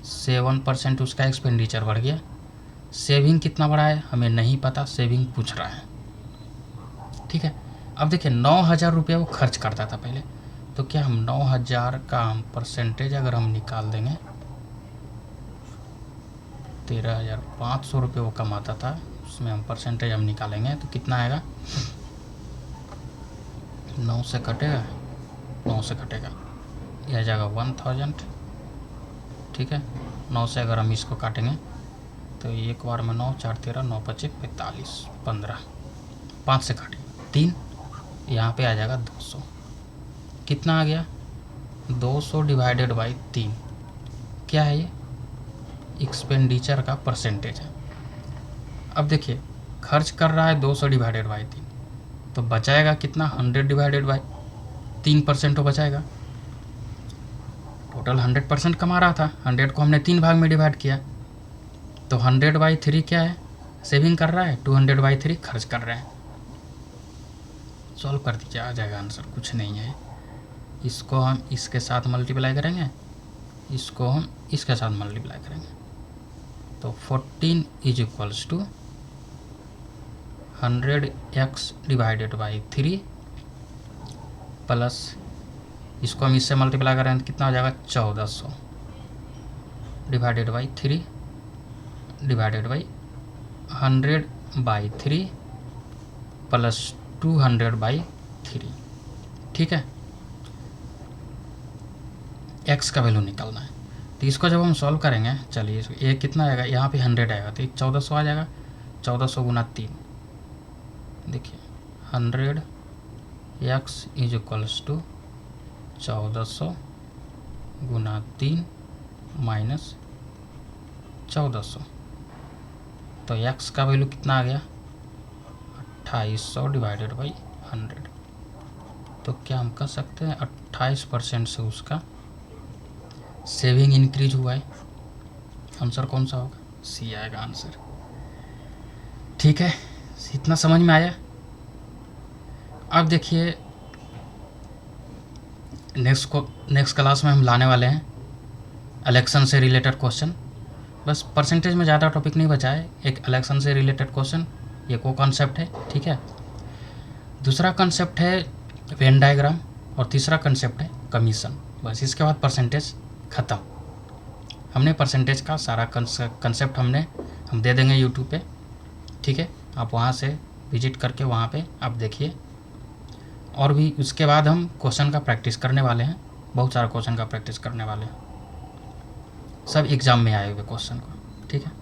7% उसका एक्सपेंडिचर बढ़ गया। सेविंग कितना बढ़ा है हमें नहीं पता, सेविंग पूछ रहा है। ठीक है, अब देखिए 9,000 रुपया वो खर्च करता था पहले, तो क्या हम 9,000 का हम परसेंटेज अगर हम निकाल देंगे, 13,500 रुपये वो कमाता था, उसमें हम परसेंटेज हम निकालेंगे तो कितना आएगा, 9 से कटेगा, 9 से कटेगा, यह आ जाएगा 1,000। ठीक है, 9 से अगर हम इसको काटेंगे तो एक बार में 9 4 13 9 25 45 15, 5 से काटेंगे 3, यहाँ पे आ जाएगा 200। कितना आ गया, 200 डिवाइडेड बाई 3, क्या है ये, एक्सपेंडिचर का परसेंटेज है। अब देखिए खर्च कर रहा है 200 डिवाइडेड बाई 3, तो बचाएगा कितना, 100 डिवाइडेड बाई 3% तो बचाएगा। टोटल 100% कमा रहा था, 100 को हमने 3 भाग में डिवाइड किया, तो 100/3 क्या है, सेविंग कर रहा है, 200/3 खर्च कर रहा है। सॉल्व कर दीजिए, आ जाएगा आंसर, कुछ नहीं है। इसको हम इसके साथ मल्टीप्लाई करेंगे, इसको हम इसके साथ मल्टीप्लाई करेंगे, तो 14 is equals to 100x divided by 3 plus इसको हम इससे मल्टीप्लाई करेंगे तो कितना हो जाएगा, 1400 divided by 3 divided by 100/3 plus 200/3। ठीक है, x का वैल्यू निकालना है, तो इसको जब हम सॉल्व करेंगे, चलिए ये कितना आएगा, यहाँ पे 100 आएगा तो 1400 आ जाएगा, 1400 गुना 3। देखिए 100x इज इक्वल्स टू 1400 गुना 3 माइनस 1400, तो x का वैल्यू कितना आ गया, 2800 डिवाइडेड बाई 100। तो क्या हम कह सकते हैं 28% से उसका सेविंग इंक्रीज हुआ है। आंसर कौन सा होगा, सी आएगा आंसर। ठीक है, इतना समझ में आया। अब देखिए नेक्स्ट क्लास में हम लाने वाले हैं इलेक्शन से रिलेटेड क्वेश्चन। बस परसेंटेज में ज़्यादा टॉपिक नहीं बचा है, एक इलेक्शन से रिलेटेड क्वेश्चन, एक वो कॉन्सेप्ट है। ठीक है, दूसरा कॉन्सेप्ट है वेन डायग्राम और तीसरा कॉन्सेप्ट है कमीशन। बस इसके बाद परसेंटेज ख़त्म। हमने परसेंटेज का सारा कंसेप्ट हम दे देंगे यूट्यूब पे। ठीक है, आप वहाँ से विजिट करके वहाँ पे आप देखिए, और भी उसके बाद हम क्वेश्चन का प्रैक्टिस करने वाले हैं, बहुत सारा क्वेश्चन का प्रैक्टिस करने वाले हैं, सब एग्ज़ाम में आए हुए क्वेश्चन को। ठीक है,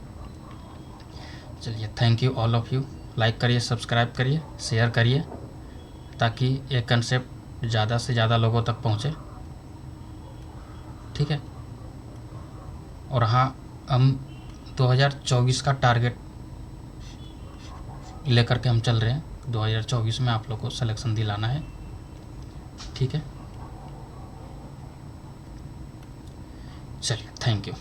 चलिए thank you all of you. Like करिए, सब्सक्राइब करिए, शेयर करिए, ताकि ये कंसेप्ट ज़्यादा से ज़्यादा लोगों तक पहुँचे। ठीक है, और हाँ, हम 2024 का टारगेट लेकर के हम चल रहे हैं, 2024 में आप लोग को सिलेक्शन दिलाना है। ठीक है, चलिए थैंक यू।